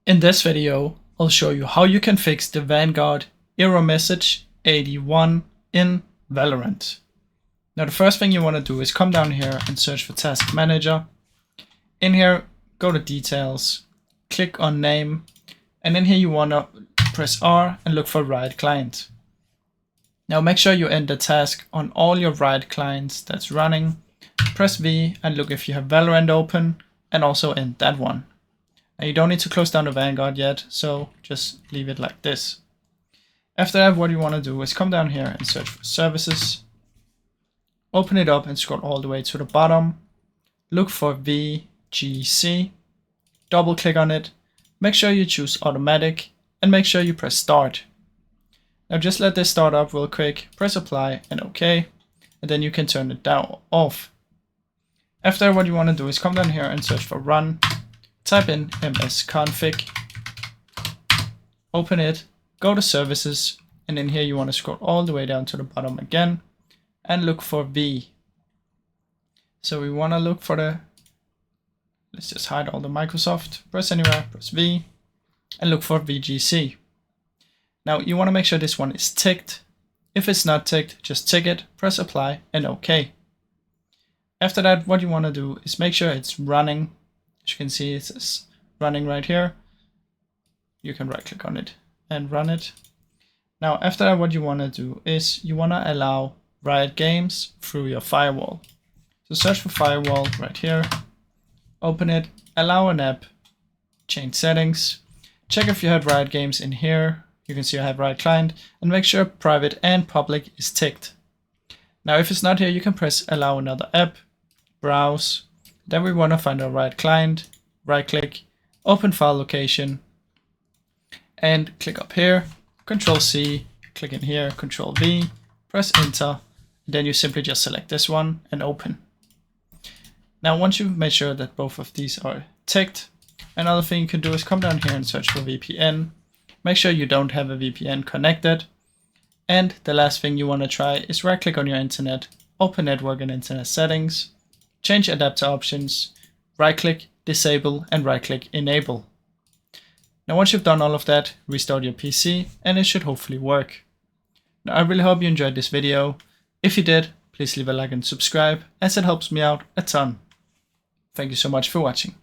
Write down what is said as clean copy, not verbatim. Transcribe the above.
In this video, I'll show you how you can fix the Vanguard error message 81 in Valorant. Now the first thing you want to do is come down here and search for Task Manager. In here, go to Details, click on Name, and in here you want to press R and look for Riot Client. Now make sure you end the task on all your Riot clients that's running. Press V and look if you have Valorant open, and also end that one. Now you don't need to close down the Vanguard yet, so just leave it like this. After that, what you want to do is come down here and search for Services. Open it up and scroll all the way to the bottom. Look for VGC. Double click on it. Make sure you choose Automatic and make sure you press Start. Now just let this start up real quick. Press Apply and OK. And then you can turn it down off. After, what you want to do is come down here and search for Run. Type in msconfig. Open it. Go to Services. And in here you want to scroll all the way down to the bottom again. And look for V. So we want to look for the, let's just hide all the Microsoft. Press anywhere, press V, and look for VGC. Now you want to make sure this one is ticked. If it's not ticked, just tick it, press Apply, and OK. After that, what you want to do is make sure it's running. As you can see, it says running right here. You can right click on it and run it. Now after that, what you want to do is you want to allow Riot games through your firewall. So search for firewall right here, open it, allow an app, change settings, check if you have Riot games in here. You can see I have Riot client, and make sure private and public is ticked. Now if it's not here, you can press allow another app, browse. Then we want to find our Riot client, right click, open file location, and click up here, Control C, click in here, Control V, press enter. Then you simply just select this one and open. Now once you've made sure that both of these are ticked, another thing you can do is come down here and search for VPN. Make sure you don't have a VPN connected. And the last thing you want to try is right click on your internet, open network and internet settings, change adapter options, right click, disable, and right click, enable. Now once you've done all of that, restart your PC and it should hopefully work. Now I really hope you enjoyed this video. If you did, please leave a like and subscribe, as it helps me out a ton. Thank you so much for watching.